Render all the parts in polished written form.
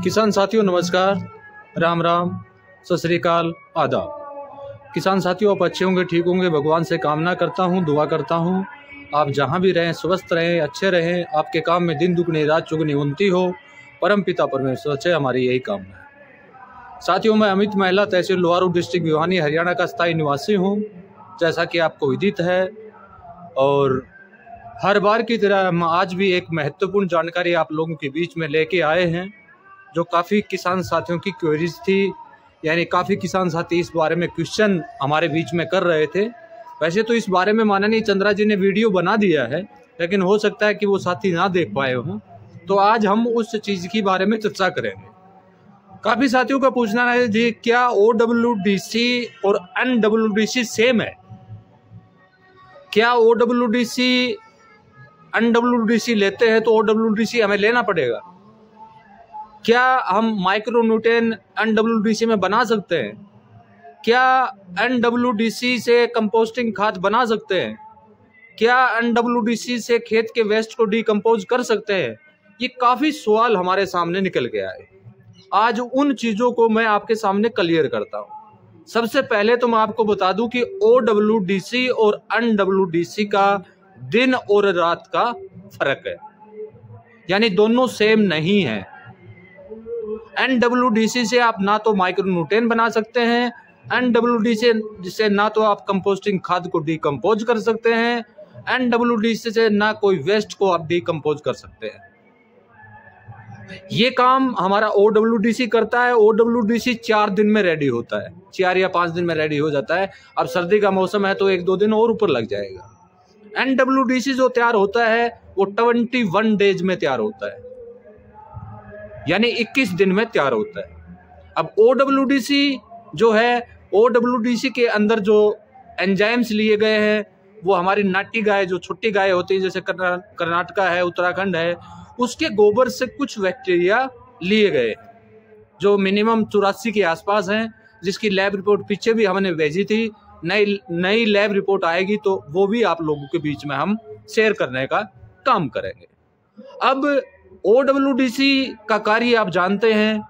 किसान साथियों नमस्कार, राम राम, सत श्री अकाल, आदाब। किसान साथियों आप अच्छे होंगे, ठीक होंगे, भगवान से कामना करता हूँ, दुआ करता हूँ आप जहाँ भी रहें स्वस्थ रहें, अच्छे रहें, आपके काम में दिन दुगनी रात चुगनी उन्नति हो, परम पिता परमेश्वर से हमारी यही कामना है। साथियों मैं अमित महिला तहसील लोहारू डिस्ट्रिक्ट भिवानी हरियाणा का स्थायी निवासी हूँ, जैसा कि आपको विदित है। और हर बार की तरह हम आज भी एक महत्वपूर्ण जानकारी आप लोगों के बीच में लेके आए हैं, जो काफ़ी किसान साथियों की क्वेरीज थी। यानी काफ़ी किसान साथी इस बारे में क्वेश्चन हमारे बीच में कर रहे थे। वैसे तो इस बारे में माननीय चंद्रा जी ने वीडियो बना दिया है, लेकिन हो सकता है कि वो साथी ना देख पाए हों, तो आज हम उस चीज़ के बारे में चर्चा करेंगे। काफ़ी साथियों का पूछना है जी, क्या OWDC और NWDC सेम है? क्या OWDC NWDC लेते हैं तो OWDC हमें लेना पड़ेगा? क्या हम माइक्रो न्यूट्रिएंट NWDC में बना सकते हैं? क्या NWDC से कंपोस्टिंग खाद बना सकते हैं? क्या NWDC से खेत के वेस्ट को डिकम्पोज कर सकते हैं? ये काफ़ी सवाल हमारे सामने निकल के आए। आज उन चीज़ों को मैं आपके सामने क्लियर करता हूँ। सबसे पहले तो मैं आपको बता दूं कि OWDC और NWDC का दिन और रात का फर्क है, यानी दोनों सेम नहीं है। NWDC से आप ना तो माइक्रो न्यूट्रिएंट बना सकते हैं, NWDC से ना तो आप कंपोस्टिंग खाद को डिकम्पोज कर सकते हैं, NWDC से ना कोई वेस्ट को आप डिकम्पोज कर सकते हैं। ये काम हमारा OWDC करता है। OWDC 4 दिन में रेडी होता है, 4 या 5 दिन में रेडी हो जाता है। अब सर्दी का मौसम है तो 1-2 दिन और ऊपर लग जाएगा। NWDC जो तैयार होता है वो 21 डेज में तैयार होता है, यानी 21 दिन में तैयार होता है। अब OWDC जो है, OWDC के अंदर जो एंजाइम्स लिए गए हैं वो हमारी नाटी गाय, जो छोटी गाय होती है, जैसे कर्नाटका है, उत्तराखंड है, उसके गोबर से कुछ बैक्टीरिया लिए गए जो मिनिमम 84 के आसपास हैं, जिसकी लैब रिपोर्ट पीछे भी हमने भेजी थी। नई लैब रिपोर्ट आएगी तो वो भी आप लोगों के बीच में हम शेयर करने का काम करेंगे। अब OWDC का कार्य आप जानते हैं,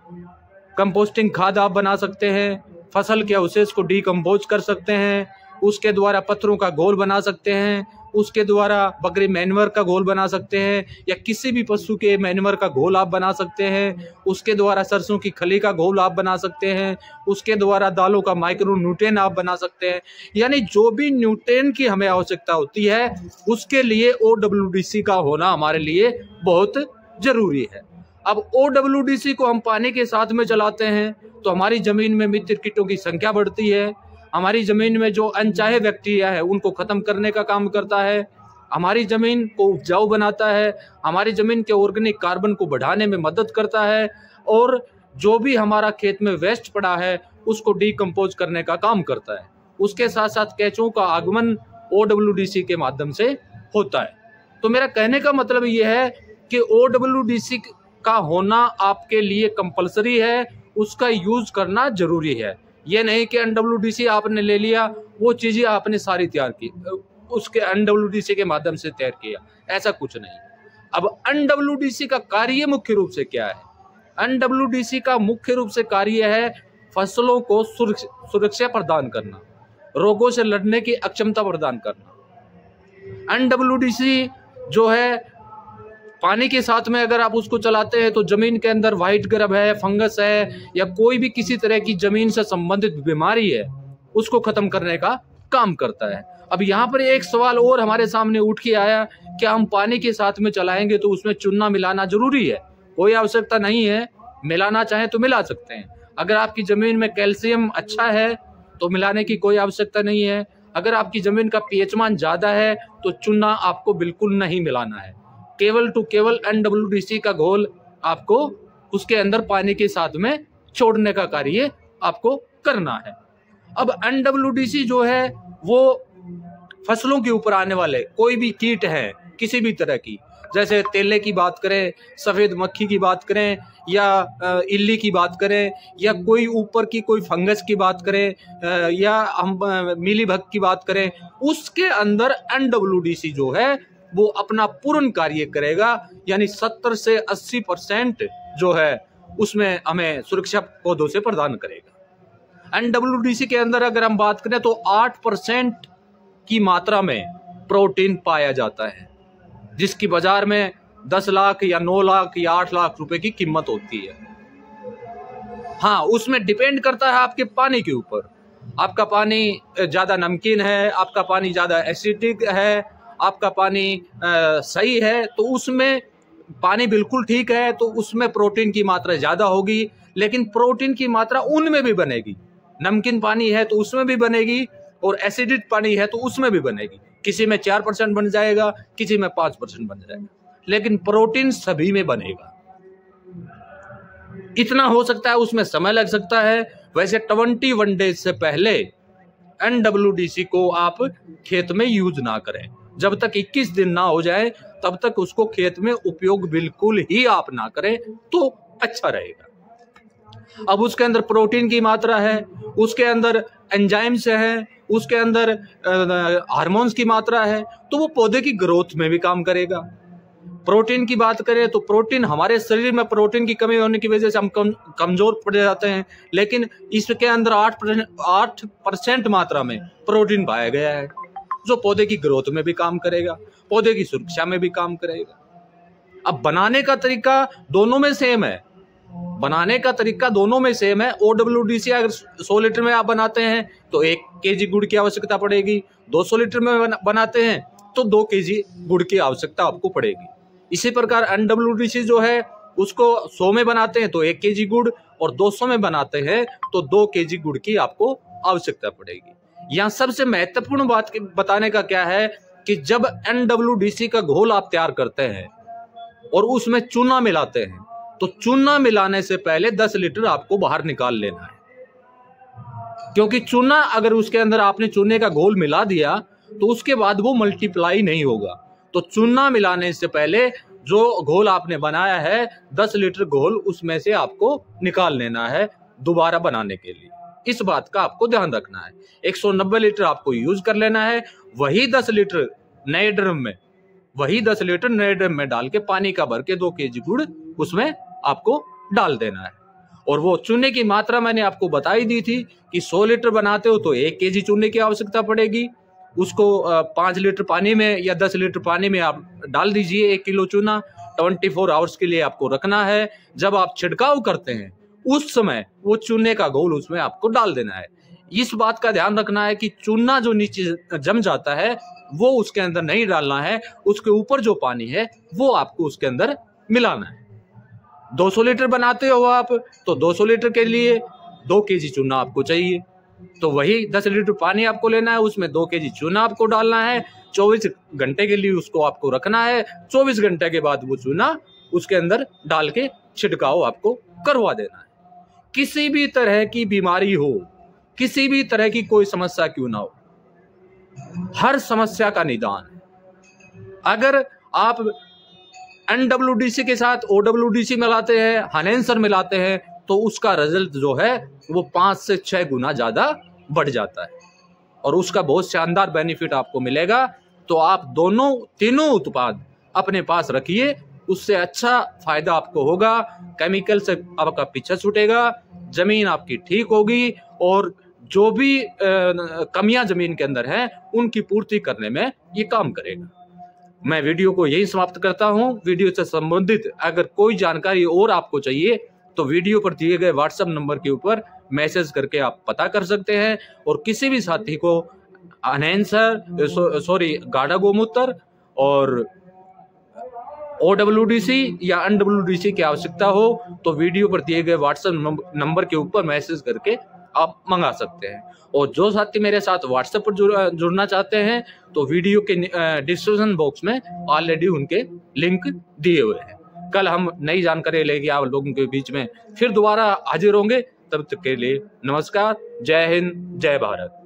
कंपोस्टिंग खाद आप बना सकते हैं, फसल के अवशेष को डिकम्पोज कर सकते हैं, उसके द्वारा पत्थरों का घोल बना सकते हैं, उसके द्वारा बकरी मैन्योर का घोल बना सकते हैं, या किसी भी पशु के मैन्योर का घोल आप बना सकते हैं, उसके द्वारा सरसों की खली का घोल आप बना सकते हैं, उसके द्वारा दालों का माइक्रो न्यूट्रिएंट आप बना सकते हैं। यानी जो भी न्यूट्रिएंट की हमें आवश्यकता होती है उसके लिए OWDC का होना हमारे लिए बहुत जरूरी है। अब OWDC को हम पानी के साथ में चलाते हैं तो हमारी जमीन में मित्र कीटों की संख्या बढ़ती है, हमारी जमीन में जो अनचाहे बैक्टीरिया है उनको खत्म करने का काम करता है, हमारी जमीन को उपजाऊ बनाता है, हमारी जमीन के ऑर्गेनिक कार्बन को बढ़ाने में मदद करता है, और जो भी हमारा खेत में वेस्ट पड़ा है उसको डिकम्पोज करने का काम करता है। उसके साथ साथ केंचुओं का आगमन OWDC के माध्यम से होता है। तो मेरा कहने का मतलब यह है कि OWDC का होना आपके लिए कंपलसरी है, उसका यूज करना जरूरी है। ये नहीं कि NWDC आपने ले लिया, वो चीजें आपने सारी तैयार की, उसके NWDC के माध्यम से तैयार किया, ऐसा कुछ नहीं। अब NWDC का कार्य मुख्य रूप से क्या है? NWDC का मुख्य रूप से कार्य है फसलों को सुरक्षा प्रदान करना, रोगों से लड़ने की अक्षमता प्रदान करना। NWDC जो है पानी के साथ में अगर आप उसको चलाते हैं तो जमीन के अंदर व्हाइट ग्रब है, फंगस है, या कोई भी किसी तरह की जमीन से संबंधित बीमारी है, उसको खत्म करने का काम करता है। अब यहाँ पर एक सवाल और हमारे सामने उठ के आया, क्या हम पानी के साथ में चलाएंगे तो उसमें चूना मिलाना जरूरी है? कोई आवश्यकता नहीं है, मिलाना चाहे तो मिला सकते हैं। अगर आपकी जमीन में कैल्शियम अच्छा है तो मिलाने की कोई आवश्यकता नहीं है। अगर आपकी जमीन का pH मान ज्यादा है तो चूना आपको बिल्कुल नहीं मिलाना है, केवल NWDC का घोल आपको उसके अंदर पानी के साथ में छोड़ने का कार्य आपको करना है। अब NWDC जो है वो फसलों के ऊपर आने वाले कोई भी कीट है किसी भी तरह की, जैसे तेले की बात करें, सफेद मक्खी की बात करें, या इल्ली की बात करें, या कोई ऊपर की कोई फंगस की बात करें, या हम मीलीबग की बात करें, उसके अंदर NWDC जो है वो अपना पूर्ण कार्य करेगा। यानी 70 से 80% जो है उसमें हमें सुरक्षा पौधों से प्रदान करेगा। एनडब्ल्यूडीसी के अंदर अगर हम बात करें तो 8% की मात्रा में प्रोटीन पाया जाता है, जिसकी बाजार में 10 लाख या 9 लाख या 8 लाख रुपए की कीमत होती है। हाँ, उसमें डिपेंड करता है आपके पानी के ऊपर। आपका पानी ज्यादा नमकीन है, आपका पानी ज्यादा एसिडिक है, आपका पानी सही है, तो उसमें पानी बिल्कुल ठीक है तो उसमें प्रोटीन की मात्रा ज्यादा होगी। लेकिन प्रोटीन की मात्रा उनमें भी बनेगी। नमकीन पानी है तो उसमें भी बनेगी, और एसिडिक पानी है तो उसमें भी बनेगी। किसी में 4% बन जाएगा, किसी में 5% बन जाएगा, लेकिन प्रोटीन सभी में बनेगा। इतना हो सकता है, उसमें समय लग सकता है। वैसे 21 डेज से पहले एनडब्ल्यूडीसी को आप खेत में यूज ना करें। जब तक 21 दिन ना हो जाए तब तक उसको खेत में उपयोग बिल्कुल ही आप ना करें तो अच्छा रहेगा। अब उसके अंदर प्रोटीन की मात्रा है, उसके अंदर एंजाइम्स है, उसके अंदर हार्मोन्स की मात्रा है, तो वो पौधे की ग्रोथ में भी काम करेगा। प्रोटीन की बात करें तो प्रोटीन, हमारे शरीर में प्रोटीन की कमी होने की वजह से हम कमजोर पड़ जाते हैं, लेकिन इसके अंदर 8% मात्रा में प्रोटीन पाया गया है, जो पौधे की ग्रोथ में भी काम करेगा, पौधे की सुरक्षा में भी काम करेगा। अब बनाने का तरीका दोनों में सेम है, बनाने का तरीका दोनों में सेम है। OWDC अगर 100 लीटर में आप बनाते हैं तो 1 केजी गुड़ की आवश्यकता पड़ेगी, 200 लीटर में बनाते हैं तो 2 केजी गुड़ की आवश्यकता आपको पड़ेगी। इसी प्रकार एनडब्ल्यूडीसी जो है उसको 100 में बनाते हैं तो 1 केजी गुड़, और 200 में बनाते हैं तो 2 केजी गुड़ की आपको आवश्यकता पड़ेगी। यहाँ सबसे महत्वपूर्ण बात बताने का क्या है कि जब एनडब्ल्यूडीसी का घोल आप तैयार करते हैं और उसमें चूना मिलाते हैं, तो चूना मिलाने से पहले 10 लीटर आपको बाहर निकाल लेना है। क्योंकि चूना, अगर उसके अंदर आपने चूने का घोल मिला दिया तो उसके बाद वो मल्टीप्लाई नहीं होगा। तो चूना मिलाने से पहले जो घोल आपने बनाया है, 10 लीटर घोल उसमें से आपको निकाल लेना है दोबारा बनाने के लिए। इस बात का आपको ध्यान रखना है। 190 लीटर आपको यूज कर लेना है, वही 10 लीटर नए ड्रम में डाल के पानी का भर के 2 केजी गुड़ उसमें आपको डाल देना है। और वो चूने की मात्रा मैंने आपको बताई दी थी कि 100 लीटर बनाते हो तो 1 केजी चूने की आवश्यकता पड़ेगी। उसको 5 लीटर पानी में या 10 लीटर पानी में आप डाल दीजिए 1 किलो चूना। 24 आवर्स के लिए आपको रखना है। जब आप छिड़काव करते हैं उस समय वो चूने का घोल उसमें आपको डाल देना है। इस बात का ध्यान रखना है कि चूना जो नीचे जम जाता है वो उसके अंदर नहीं डालना है, उसके ऊपर जो पानी है वो आपको उसके अंदर मिलाना है। 200 लीटर बनाते हो आप तो 200 लीटर के लिए 2 केजी चूना आपको चाहिए, तो वही 10 लीटर पानी आपको लेना है, उसमें 2 केजी चूना आपको डालना है। 24 घंटे के लिए उसको आपको रखना है। 24 घंटे के बाद वो चूना उसके अंदर डाल के छिड़काव आपको करवा देना है। किसी भी तरह की बीमारी हो, किसी भी तरह की कोई समस्या क्यों ना हो, हर समस्या का निदान है। अगर आप एनडब्ल्यूडीसी के साथ OWDC मिलाते हैं, हानेंसर मिलाते हैं, तो उसका रिजल्ट जो है वो 5 से 6 गुना ज्यादा बढ़ जाता है और उसका बहुत शानदार बेनिफिट आपको मिलेगा। तो आप तीनों उत्पाद अपने पास रखिए, उससे अच्छा फायदा आपको होगा। केमिकल से आपका पीछा छूटेगा, जमीन आपकी ठीक होगी, और जो भी कमियां जमीन के अंदर हैं उनकी पूर्ति करने में ये काम करेगा। मैं वीडियो को यही समाप्त करता हूं। वीडियो से संबंधित अगर कोई जानकारी और आपको चाहिए तो वीडियो पर दिए गए व्हाट्सएप नंबर के ऊपर मैसेज करके आप पता कर सकते हैं। और किसी भी साथी को गाढ़ा गोमूत्र और OWDC या एनडब्ल्यूडीसी की आवश्यकता हो तो वीडियो पर दिए गए व्हाट्सएप नंबर के ऊपर मैसेज करके आप मंगा सकते हैं। और जो साथी मेरे साथ व्हाट्सएप पर जुड़ना चाहते हैं तो वीडियो के डिस्क्रिप्शन बॉक्स में ऑलरेडी उनके लिंक दिए हुए हैं। कल हम नई जानकारी लेके आप लोगों के बीच में फिर दोबारा हाजिर होंगे। तब तक के लिए नमस्कार, जय हिंद, जय भारत।